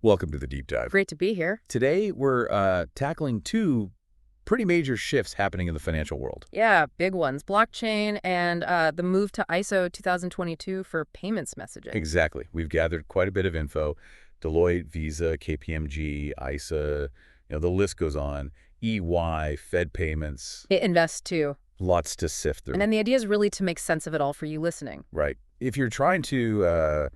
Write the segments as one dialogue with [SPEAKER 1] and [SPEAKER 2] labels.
[SPEAKER 1] Welcome to the Deep Dive.
[SPEAKER 2] Great to be here.
[SPEAKER 1] Today, we're tackling two pretty major shifts happening in the financial world.
[SPEAKER 2] Yeah, big ones. Blockchain and the move to ISO 2022 for payments messaging.
[SPEAKER 1] Exactly. We've gathered quite a bit of info. Deloitte, Visa, KPMG, ISA, the list goes on. EY, Fed payments.
[SPEAKER 2] It invests too.
[SPEAKER 1] Lots to sift through.
[SPEAKER 2] And then the idea is really to make sense of it all for you listening.
[SPEAKER 1] Right. If you're trying to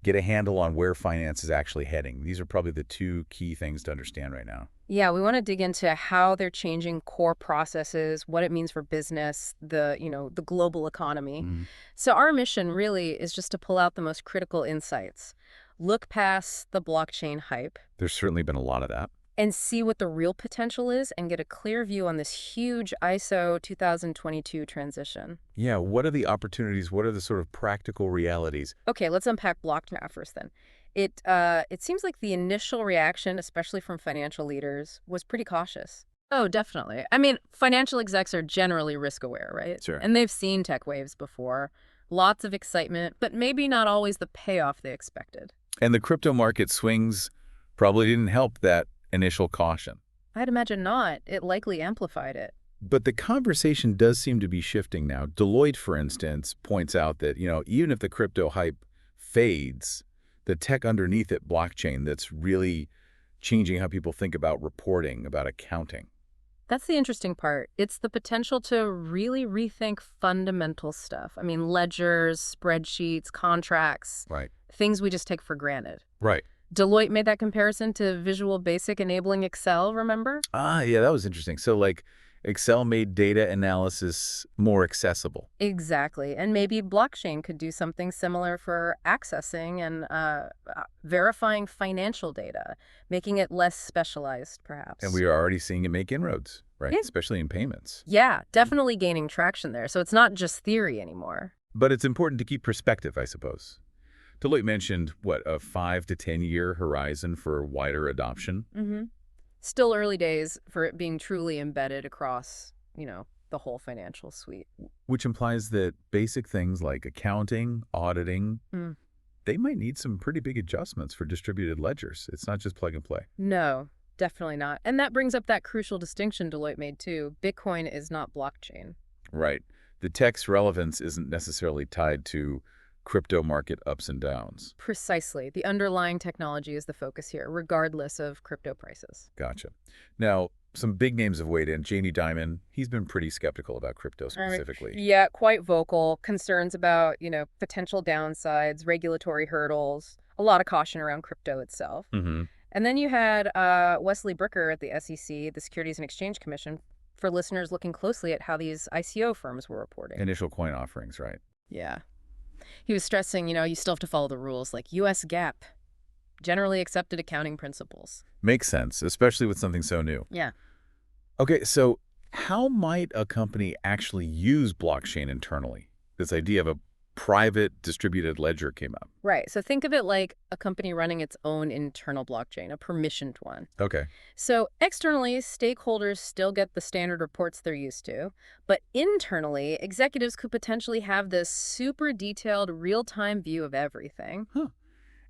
[SPEAKER 1] get a handle on where finance is actually heading, these are probably the two key things to understand right now.
[SPEAKER 2] Yeah, we want to dig into how they're changing core processes, what it means for business, the global economy. So our mission really is just to pull out the most critical insights, look past the blockchain hype.
[SPEAKER 1] There's certainly been a lot of that.
[SPEAKER 2] And see what the real potential is and get a clear view on this huge ISO 2022 transition.
[SPEAKER 1] Yeah, what are the opportunities? What are the sort of practical realities?
[SPEAKER 2] Okay, let's unpack blockchain first then. It seems like the initial reaction, especially from financial leaders, was pretty cautious. Oh, definitely. I mean, financial execs are generally risk-aware, right?
[SPEAKER 1] Sure.
[SPEAKER 2] And they've seen tech waves before. Lots of excitement, but maybe not always the payoff they expected.
[SPEAKER 1] And the crypto market swings probably didn't help that initial caution.
[SPEAKER 2] I'd imagine not. It likely amplified it.
[SPEAKER 1] But the conversation does seem to be shifting now. Deloitte, for instance, points out that, even if the crypto hype fades, the tech underneath it, blockchain, that's really changing how people think about reporting, about accounting.
[SPEAKER 2] That's the interesting part. It's the potential to really rethink fundamental stuff. I mean, ledgers, spreadsheets, contracts,
[SPEAKER 1] Right.
[SPEAKER 2] things we just take for granted.
[SPEAKER 1] Right.
[SPEAKER 2] Deloitte made that comparison to Visual Basic enabling Excel, remember?
[SPEAKER 1] Yeah, that was interesting. So, Excel made data analysis more accessible.
[SPEAKER 2] Exactly. And maybe blockchain could do something similar for accessing and verifying financial data, making it less specialized, perhaps.
[SPEAKER 1] And we are already seeing it make inroads, right?
[SPEAKER 2] Yeah.
[SPEAKER 1] Especially in payments.
[SPEAKER 2] Yeah, definitely gaining traction there. So it's not just theory anymore.
[SPEAKER 1] But it's important to keep perspective, I suppose. Deloitte mentioned, a 5 to 10-year horizon for wider adoption?
[SPEAKER 2] Still early days for it being truly embedded across, the whole financial suite.
[SPEAKER 1] Which implies that basic things like accounting, auditing, they might need some pretty big adjustments for distributed ledgers. It's not just plug and play.
[SPEAKER 2] No, definitely not. And that brings up that crucial distinction Deloitte made too. Bitcoin is not blockchain.
[SPEAKER 1] Right. The tech's relevance isn't necessarily tied to crypto market ups and downs.
[SPEAKER 2] Precisely. The underlying technology is the focus here, regardless of crypto prices.
[SPEAKER 1] Gotcha. Now, some big names have weighed in. Jamie Dimon, he's been pretty skeptical about crypto specifically.
[SPEAKER 2] Yeah, quite vocal. Concerns about, potential downsides, regulatory hurdles, a lot of caution around crypto itself. And then you had Wesley Bricker at the SEC, the Securities and Exchange Commission, for listeners looking closely at how these ICO firms were reporting.
[SPEAKER 1] Initial coin offerings, right?
[SPEAKER 2] Yeah. He was stressing, you still have to follow the rules, like U.S. GAAP, generally accepted accounting principles.
[SPEAKER 1] Makes sense, especially with something so new.
[SPEAKER 2] Yeah.
[SPEAKER 1] Okay, so how might a company actually use blockchain internally? This idea of a private distributed ledger came up.
[SPEAKER 2] Right. So think of it like a company running its own internal blockchain, a permissioned one.
[SPEAKER 1] Okay.
[SPEAKER 2] So externally, stakeholders still get the standard reports they're used to, but internally, executives could potentially have this super detailed real-time view of everything.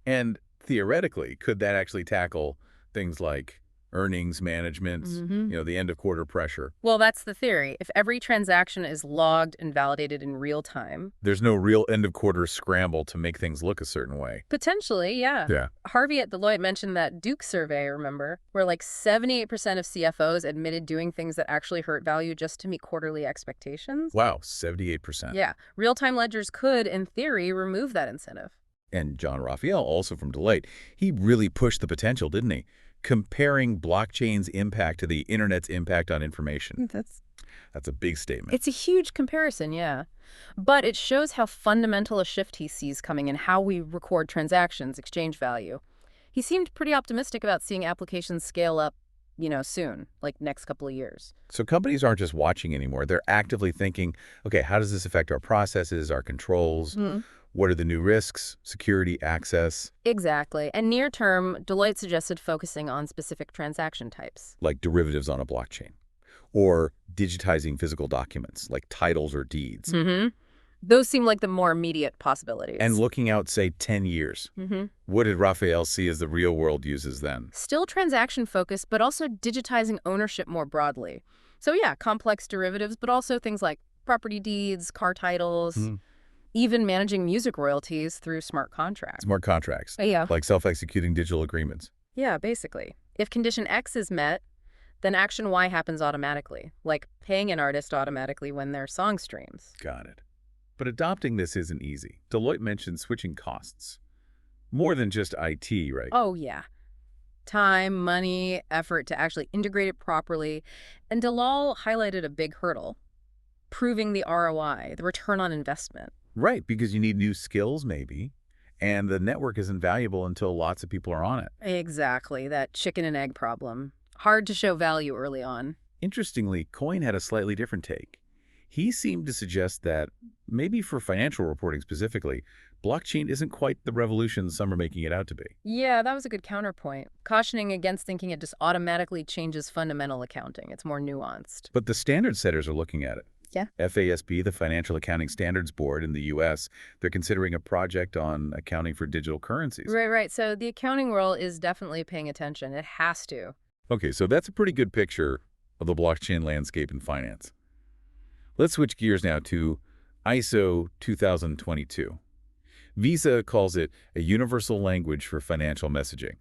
[SPEAKER 1] And theoretically, could that actually tackle things like earnings management, the end of quarter pressure?
[SPEAKER 2] Well, that's the theory. If every transaction is logged and validated in real time.
[SPEAKER 1] There's no real end of quarter scramble to make things look a certain way.
[SPEAKER 2] Potentially, yeah.
[SPEAKER 1] Yeah.
[SPEAKER 2] Harvey at Deloitte mentioned that Duke survey, remember, where 78% of CFOs admitted doing things that actually hurt value just to meet quarterly expectations.
[SPEAKER 1] Wow, 78%.
[SPEAKER 2] Yeah. Real-time ledgers could, in theory, remove that incentive.
[SPEAKER 1] And John Raphael, also from Deloitte, he really pushed the potential, didn't he? Comparing blockchain's impact to the internet's impact on information. That's a big statement.
[SPEAKER 2] It's a huge comparison, yeah. But it shows how fundamental a shift he sees coming in how we record transactions, exchange value. He seemed pretty optimistic about seeing applications scale up, soon, like next couple of years.
[SPEAKER 1] So companies aren't just watching anymore. They're actively thinking, okay, how does this affect our processes, our controls? What are the new risks, security, access?
[SPEAKER 2] Exactly. And near term, Deloitte suggested focusing on specific transaction types.
[SPEAKER 1] Like derivatives on a blockchain. Or digitizing physical documents, like titles or deeds.
[SPEAKER 2] Those seem like the more immediate possibilities.
[SPEAKER 1] And looking out, say, 10 years, what did Raphael see as the real-world uses then?
[SPEAKER 2] Still transaction-focused, but also digitizing ownership more broadly. So yeah, complex derivatives, but also things like property deeds, car titles, even managing music royalties through smart contracts.
[SPEAKER 1] Smart contracts,
[SPEAKER 2] Yeah.
[SPEAKER 1] like self-executing digital agreements.
[SPEAKER 2] Yeah, basically. If condition X is met, then action Y happens automatically, like paying an artist automatically when their song streams.
[SPEAKER 1] Got it. But adopting this isn't easy. Deloitte mentioned switching costs. More than just IT, right?
[SPEAKER 2] Oh, yeah. Time, money, effort to actually integrate it properly. And Dalal highlighted a big hurdle, proving the ROI, the return on investment.
[SPEAKER 1] Right, because you need new skills, maybe, and the network isn't valuable until lots of people are on it.
[SPEAKER 2] Exactly, that chicken and egg problem. Hard to show value early on.
[SPEAKER 1] Interestingly, Coyne had a slightly different take. He seemed to suggest that, maybe for financial reporting specifically, blockchain isn't quite the revolution some are making it out to be.
[SPEAKER 2] Yeah, that was a good counterpoint, cautioning against thinking it just automatically changes fundamental accounting. It's more nuanced.
[SPEAKER 1] But the standard setters are looking at it.
[SPEAKER 2] Yeah.
[SPEAKER 1] FASB, the Financial Accounting Standards Board in the U.S., they're considering a project on accounting for digital currencies.
[SPEAKER 2] Right. So the accounting world is definitely paying attention. It has to.
[SPEAKER 1] Okay, so that's a pretty good picture of the blockchain landscape in finance. Let's switch gears now to ISO 2022. Visa calls it a universal language for financial messaging,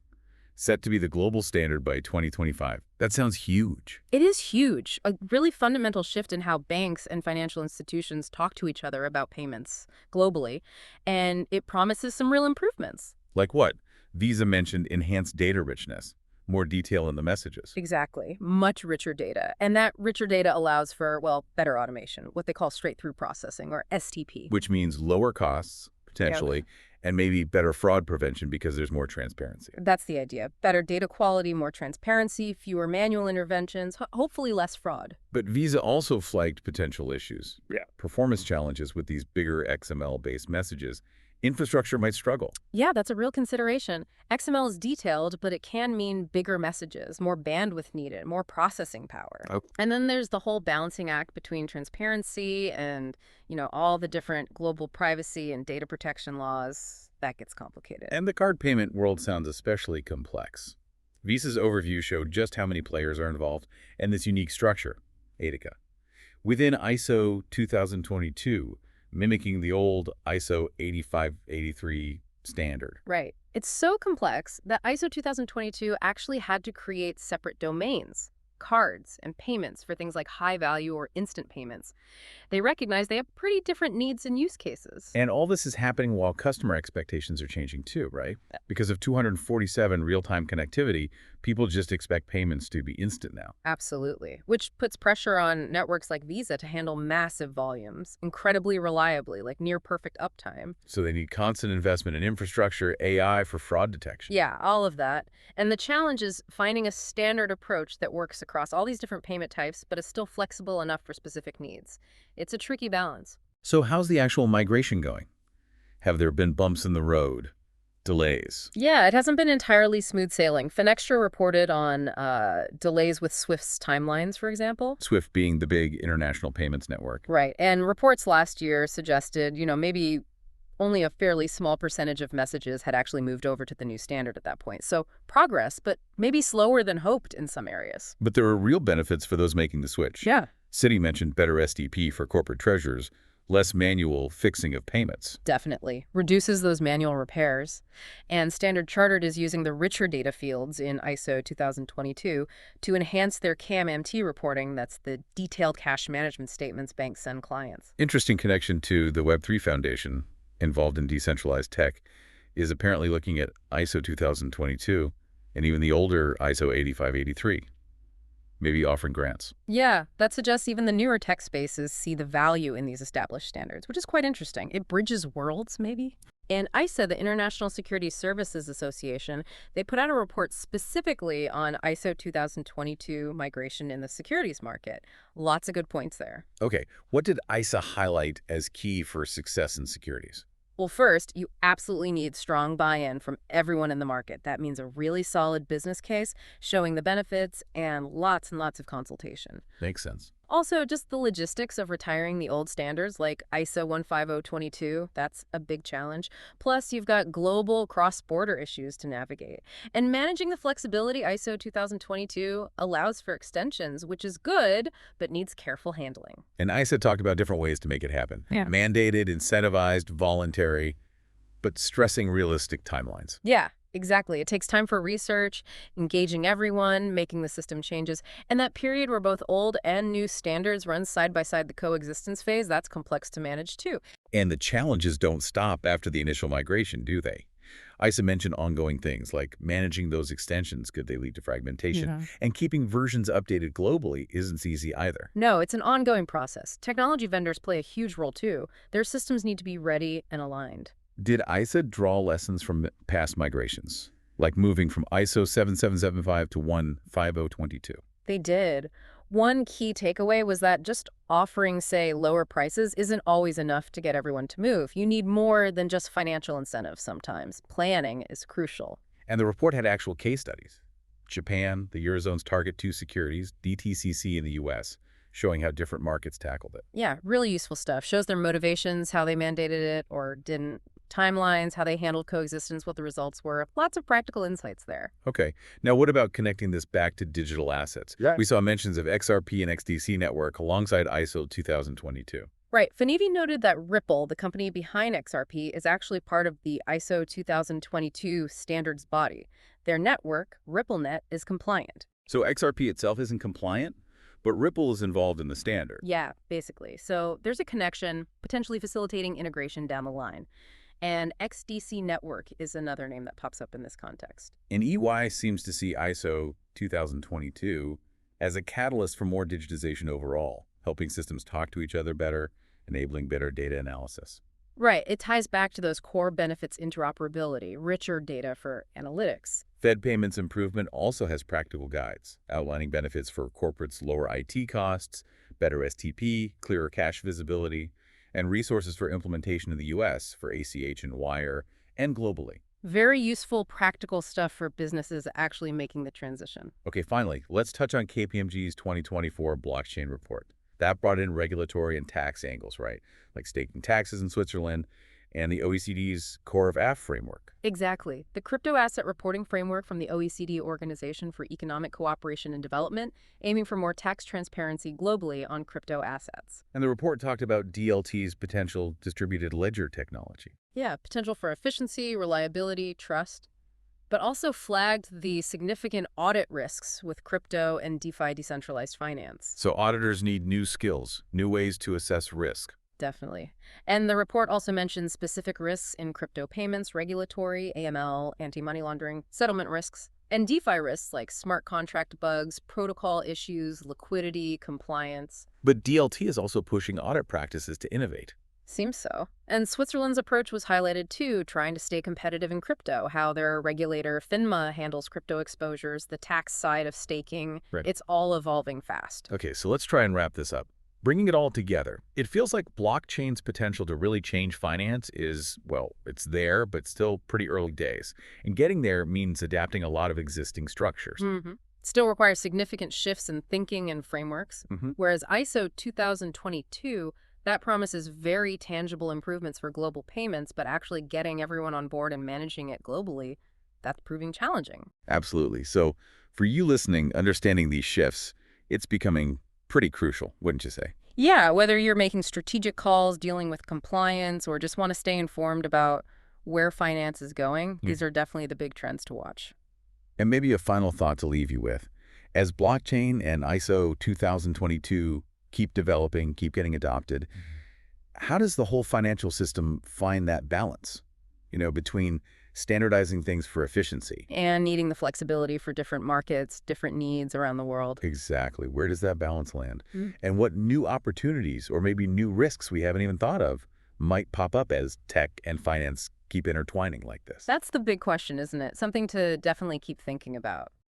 [SPEAKER 1] set to be the global standard by 2025. That sounds huge.
[SPEAKER 2] It is huge, a really fundamental shift in how banks and financial institutions talk to each other about payments globally, and it promises some real improvements.
[SPEAKER 1] Like what? Visa mentioned enhanced data richness, more detail in the messages.
[SPEAKER 2] Exactly. Much richer data. And that richer data allows for, well, better automation, what they call straight-through processing, or STP.
[SPEAKER 1] Which means lower costs, potentially, and maybe better fraud prevention because there's more transparency.
[SPEAKER 2] That's the idea. Better data quality, more transparency, fewer manual interventions, hopefully less fraud.
[SPEAKER 1] But Visa also flagged potential issues. Performance challenges with these bigger XML-based messages. Infrastructure might struggle.
[SPEAKER 2] Yeah, that's a real consideration. XML is detailed, but it can mean bigger messages, more bandwidth needed, more processing power.
[SPEAKER 1] Okay.
[SPEAKER 2] And then there's the whole balancing act between transparency and, all the different global privacy and data protection laws. That gets complicated.
[SPEAKER 1] And the card payment world sounds especially complex. Visa's overview showed just how many players are involved and this unique structure, ADICA. Within ISO 2022, mimicking the old ISO 8583 standard.
[SPEAKER 2] Right. It's so complex that ISO 2022 actually had to create separate domains, cards, and payments for things like high-value or instant payments. They recognize they have pretty different needs and use cases.
[SPEAKER 1] And all this is happening while customer expectations are changing too, right? Because of 247 real-time connectivity, people just expect payments to be instant now.
[SPEAKER 2] Absolutely. Which puts pressure on networks like Visa to handle massive volumes, incredibly reliably, like near-perfect uptime.
[SPEAKER 1] So they need constant investment in infrastructure, AI for fraud detection.
[SPEAKER 2] Yeah, all of that. And the challenge is finding a standard approach that works across all these different payment types, but is still flexible enough for specific needs. It's a tricky balance.
[SPEAKER 1] So how's the actual migration going? Have there been bumps in the road? Delays?
[SPEAKER 2] Yeah, it hasn't been entirely smooth sailing. Finextra reported on delays with SWIFT's timelines, for example.
[SPEAKER 1] SWIFT being the big international payments network.
[SPEAKER 2] Right. And reports last year suggested, maybe only a fairly small percentage of messages had actually moved over to the new standard at that point. So progress, but maybe slower than hoped in some areas.
[SPEAKER 1] But there are real benefits for those making the switch.
[SPEAKER 2] Yeah.
[SPEAKER 1] Citi mentioned better SDP for corporate treasurers, less manual fixing of payments.
[SPEAKER 2] Definitely. Reduces those manual repairs. And Standard Chartered is using the richer data fields in ISO 2022 to enhance their CAM-MT reporting. That's the detailed cash management statements banks send clients.
[SPEAKER 1] Interesting connection to the Web3 Foundation, involved in decentralized tech, is apparently looking at ISO 2022 and even the older ISO 8583. Maybe offering grants.
[SPEAKER 2] Yeah, that suggests even the newer tech spaces see the value in these established standards, which is quite interesting. It bridges worlds, maybe? And ISA, the International Securities Services Association, they put out a report specifically on ISO 2022 migration in the securities market. Lots of good points there.
[SPEAKER 1] Okay, what did ISA highlight as key for success in securities?
[SPEAKER 2] Well, first, you absolutely need strong buy-in from everyone in the market. That means a really solid business case, showing the benefits, and lots of consultation.
[SPEAKER 1] Makes sense.
[SPEAKER 2] Also, just the logistics of retiring the old standards like ISO 15022, that's a big challenge. Plus, you've got global cross-border issues to navigate. And managing the flexibility ISO 2022 allows for extensions, which is good, but needs careful handling.
[SPEAKER 1] And ISA talked about different ways to make it happen.
[SPEAKER 2] Yeah.
[SPEAKER 1] Mandated, incentivized, voluntary, but stressing realistic timelines.
[SPEAKER 2] Yeah, exactly. It takes time for research, engaging everyone, making the system changes. And that period where both old and new standards run side by side, the coexistence phase, that's complex to manage too.
[SPEAKER 1] And the challenges don't stop after the initial migration, do they? ISA mentioned ongoing things like managing those extensions could they lead to fragmentation, and keeping versions updated globally isn't easy either.
[SPEAKER 2] No, it's an ongoing process. Technology vendors play a huge role too. Their systems need to be ready and aligned.
[SPEAKER 1] Did ISA draw lessons from past migrations, like moving from ISO 7775 to 15022?
[SPEAKER 2] They did. One key takeaway was that just offering, say, lower prices isn't always enough to get everyone to move. You need more than just financial incentives sometimes. Planning is crucial.
[SPEAKER 1] And the report had actual case studies. Japan, the Eurozone's Target 2 securities, DTCC in the US, showing how different markets tackled it.
[SPEAKER 2] Yeah, really useful stuff. Shows their motivations, how they mandated it or didn't, timelines, how they handled coexistence, what the results were. Lots of practical insights there.
[SPEAKER 1] Okay. Now, what about connecting this back to digital assets?
[SPEAKER 3] Yeah.
[SPEAKER 1] We saw mentions of XRP and XDC network alongside ISO 2022.
[SPEAKER 2] Right. Fanivi noted that Ripple, the company behind XRP, is actually part of the ISO 2022 standards body. Their network, RippleNet, is compliant.
[SPEAKER 1] So XRP itself isn't compliant, but Ripple is involved in the standard.
[SPEAKER 2] Yeah, basically. So there's a connection, potentially facilitating integration down the line. And XDC Network is another name that pops up in this context.
[SPEAKER 1] And EY seems to see ISO 2022 as a catalyst for more digitization overall, helping systems talk to each other better, enabling better data analysis.
[SPEAKER 2] Right. It ties back to those core benefits interoperability, richer data for analytics.
[SPEAKER 1] Fed payments improvement also has practical guides, outlining benefits for corporates' lower IT costs, better STP, clearer cash visibility, and resources for implementation in the U.S. for ACH and wire, and globally.
[SPEAKER 2] Very useful, practical stuff for businesses actually making the transition.
[SPEAKER 1] Okay, finally, let's touch on KPMG's 2024 blockchain report. That brought in regulatory and tax angles, right? Like staking taxes in Switzerland and the OECD's Core of AF framework.
[SPEAKER 2] Exactly. The crypto asset reporting framework from the OECD Organization for Economic Cooperation and Development, aiming for more tax transparency globally on crypto assets.
[SPEAKER 1] And the report talked about DLT's potential distributed ledger technology.
[SPEAKER 2] Yeah, potential for efficiency, reliability, trust, but also flagged the significant audit risks with crypto and DeFi decentralized finance.
[SPEAKER 1] So auditors need new skills, new ways to assess risk.
[SPEAKER 2] Definitely. And the report also mentions specific risks in crypto payments, regulatory, AML, anti-money laundering, settlement risks, and DeFi risks like smart contract bugs, protocol issues, liquidity, compliance.
[SPEAKER 1] But DLT is also pushing audit practices to innovate.
[SPEAKER 2] Seems so. And Switzerland's approach was highlighted too, trying to stay competitive in crypto, how their regulator FINMA handles crypto exposures, the tax side of staking.
[SPEAKER 1] Right.
[SPEAKER 2] It's all evolving fast.
[SPEAKER 1] Okay, so let's try and wrap this up. Bringing it all together, it feels like blockchain's potential to really change finance is, well, it's there, but still pretty early days. And getting there means adapting a lot of existing structures.
[SPEAKER 2] Still requires significant shifts in thinking and frameworks, whereas ISO 2022, that promises very tangible improvements for global payments, but actually getting everyone on board and managing it globally, that's proving challenging.
[SPEAKER 1] Absolutely. So for you listening, understanding these shifts, it's becoming pretty crucial, wouldn't you say?
[SPEAKER 2] Yeah, whether you're making strategic calls, dealing with compliance, or just want to stay informed about where finance is going, these are definitely the big trends to watch.
[SPEAKER 1] And maybe a final thought to leave you with. As blockchain and ISO 2022 keep developing, keep getting adopted, how does the whole financial system find that balance, between standardizing things for efficiency
[SPEAKER 2] and needing the flexibility for different markets, different needs around the world?
[SPEAKER 1] Exactly. Where does that balance land? And what new opportunities or maybe new risks we haven't even thought of might pop up as tech and finance keep intertwining like this?
[SPEAKER 2] That's the big question, isn't it? Something to definitely keep thinking about.